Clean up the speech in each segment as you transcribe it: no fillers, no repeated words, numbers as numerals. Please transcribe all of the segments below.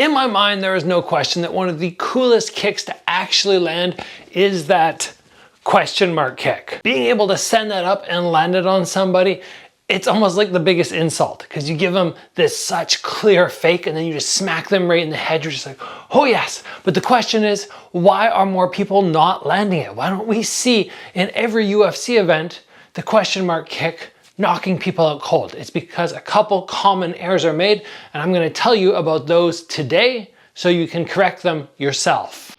In my mind, there is no question that one of the coolest kicks to actually land is that question mark kick. Being able to send that up and land it on somebody, it's almost like the biggest insult because you give them this such clear fake and then you just smack them right in the head. You're just like, oh yes. But the question is, why are more people not landing it? Why don't we see in every UFC event the question mark kick knocking people out cold? It's because a couple common errors are made, and I'm going to tell you about those today so you can correct them yourself.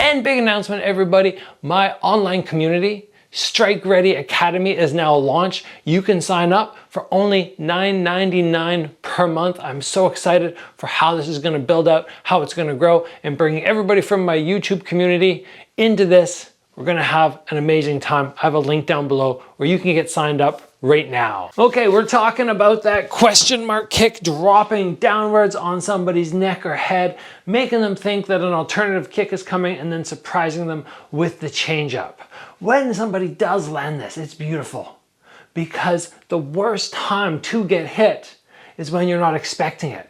And big announcement, everybody, my online community, Strike Ready Academy, is now launched. You can sign up for only $9.99 per month. I'm so excited for how this is going to build out, how it's going to grow, and bringing everybody from my YouTube community into this. We're going to have an amazing time. I have a link down below where you can get signed up right now. Okay, we're talking about that question mark kick dropping downwards on somebody's neck or head, making them think that an alternative kick is coming and then surprising them with the change up. When somebody does land this, it's beautiful because the worst time to get hit is when you're not expecting it.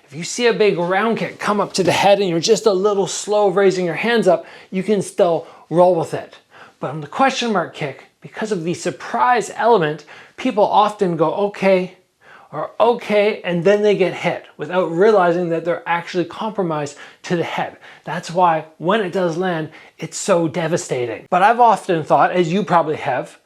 If you see a big round kick come up to the head and you're just a little slow raising your hands up, you can still roll with it. But on the question mark kick, because of the surprise element, people often go okay or okay, and then they get hit without realizing that they're actually compromised to the head. That's why when it does land, it's so devastating. But I've often thought, as you probably have,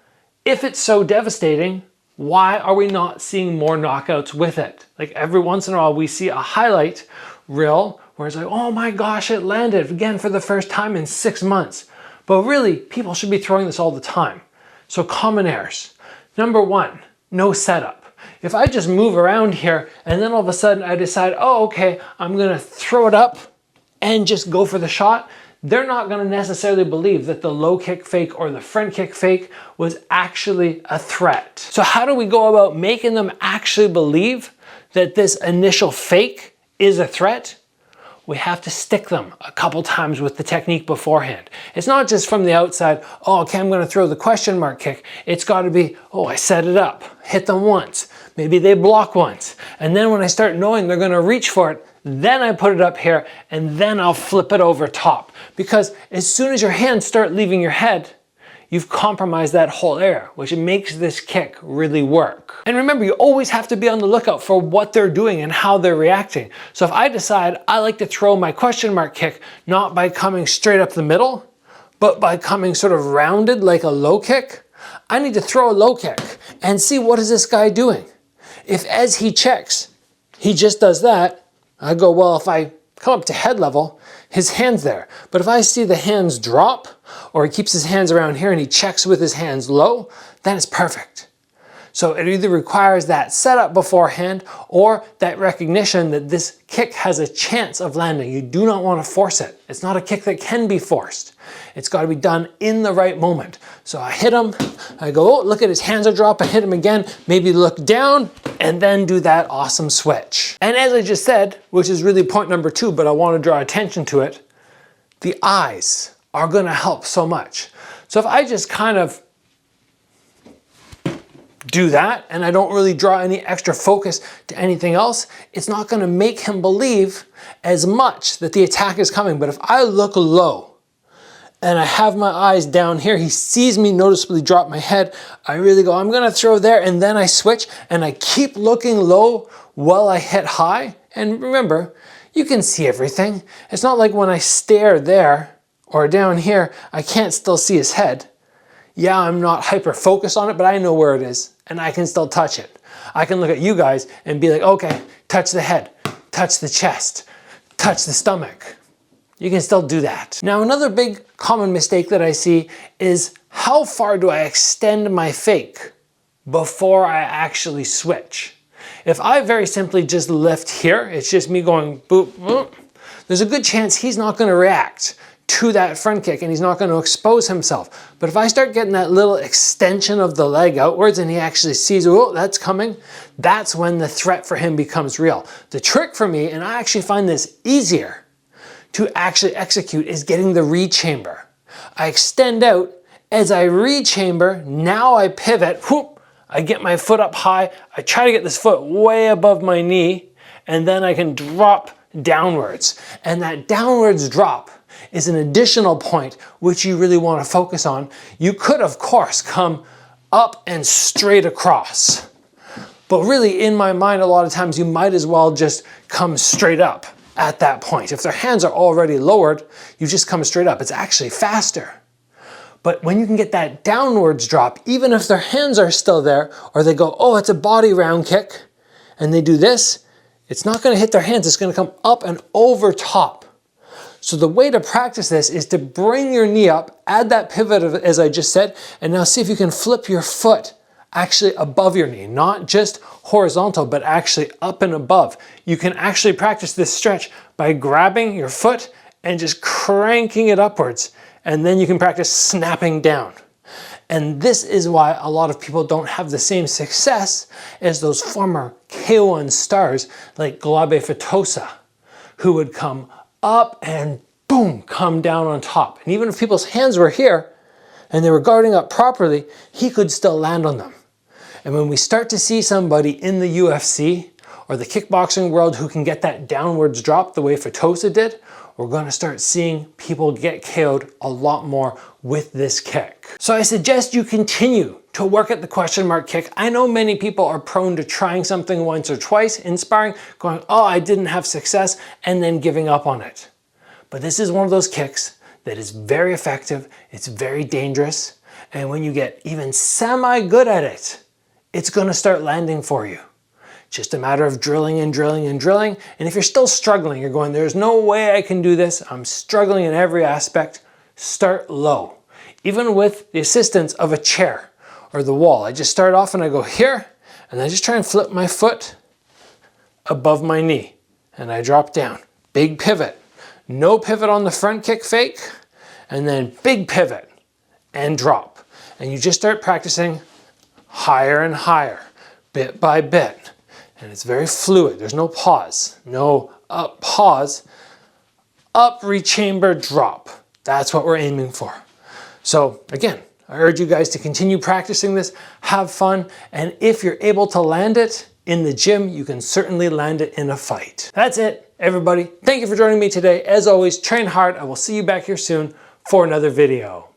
if it's so devastating, why are we not seeing more knockouts with it? Like every once in a while we see a highlight reel where it's like, oh my gosh, it landed again for the first time in 6 months. But really, people should be throwing this all the time. So common errors. Number one, no setup. If I just move around here and then all of a sudden I decide, oh, okay, I'm gonna throw it up and just go for the shot, they're not gonna necessarily believe that the low kick fake or the front kick fake was actually a threat. So how do we go about making them actually believe that this initial fake is a threat? We have to stick them a couple times with the technique beforehand. It's not just from the outside, oh, okay, I'm gonna throw the question mark kick. It's gotta be, oh, I set it up, hit them once, maybe they block once. And then when I start knowing they're gonna reach for it, then I put it up here and then I'll flip it over top. Because as soon as your hands start leaving your head, you've compromised that whole area, which makes this kick really work. And remember, you always have to be on the lookout for what they're doing and how they're reacting. So if I decide I like to throw my question mark kick, not by coming straight up the middle, but by coming sort of rounded like a low kick, I need to throw a low kick and see what is this guy doing. If as he checks, he just does that, I go, well, if I come up to head level, his hand's there. But if I see the hands drop, or he keeps his hands around here and he checks with his hands low, then it's perfect. So it either requires that setup beforehand or that recognition that this kick has a chance of landing. You do not want to force it. It's not a kick that can be forced. It's got to be done in the right moment. So I hit him, I go, oh, look at his hands are dropped, I hit him again, maybe look down, and then do that awesome switch. And as I just said, which is really point number 2, but I want to draw attention to it, the eyes are going to help so much. So if I just kind of do that and I don't really draw any extra focus to anything else, it's not going to make him believe as much that the attack is coming. But if I look low and I have my eyes down here, he sees me noticeably drop my head, I really go, I'm going to throw there, and then I switch and I keep looking low while I hit high. And remember, you can see everything. It's not like when I stare there or down here, I can't still see his head. Yeah, I'm not hyper focused on it, but I know where it is and I can still touch it. I can look at you guys and be like, okay, touch the head, touch the chest, touch the stomach. You can still do that. Now, another big common mistake that I see is how far do I extend my fake before I actually switch? If I very simply just lift here, it's just me going boop, boop, there's a good chance he's not going to react to that front kick and he's not going to expose himself. But if I start getting that little extension of the leg outwards and he actually sees, oh, that's coming, that's when the threat for him becomes real. The trick for me, and I actually find this easier to actually execute, is getting the rechamber. I extend out. As I rechamber, now I pivot, whoop, I get my foot up high, I try to get this foot way above my knee, and then I can drop downwards. And that downwards drop is an additional point which you really want to focus on. You could, of course, come up and straight across. But really, in my mind, a lot of times you might as well just come straight up at that point. If their hands are already lowered, you just come straight up. It's actually faster. But when you can get that downwards drop, even if their hands are still there, or they go, oh, it's a body round kick, and they do this, it's not going to hit their hands. It's going to come up and over top. So the way to practice this is to bring your knee up, add that pivot as I just said, and now see if you can flip your foot actually above your knee, not just horizontal, but actually up and above. You can actually practice this stretch by grabbing your foot and just cranking it upwards. And then you can practice snapping down. And this is why a lot of people don't have the same success as those former K1 stars like Glebe Fitosa, who would come up and boom, come down on top. And even if people's hands were here and they were guarding up properly, he could still land on them. And when we start to see somebody in the UFC or the kickboxing world who can get that downwards drop the way Fitosa did, we're going to start seeing people get KO'd a lot more with this kick. So I suggest you continue to work at the question mark kick. I know many people are prone to trying something once or twice in sparring, going, oh, I didn't have success, and then giving up on it. But this is one of those kicks that is very effective, it's very dangerous, and when you get even semi-good at it, it's going to start landing for you. Just a matter of drilling and drilling and drilling. And if you're still struggling, you're going, there's no way I can do this, I'm struggling in every aspect, start low. Even with the assistance of a chair or the wall. I just start off and I go here, and I just try and flip my foot above my knee. And I drop down. Big pivot. No pivot on the front kick fake, and then big pivot and drop. And you just start practicing higher and higher, bit by bit. And it's very fluid. There's no pause. No up, pause, up, rechamber, drop. That's what we're aiming for. So again, I urge you guys to continue practicing this, have fun, and if you're able to land it in the gym, you can certainly land it in a fight. That's it, everybody. Thank you for joining me today. As always, train hard. I will see you back here soon for another video.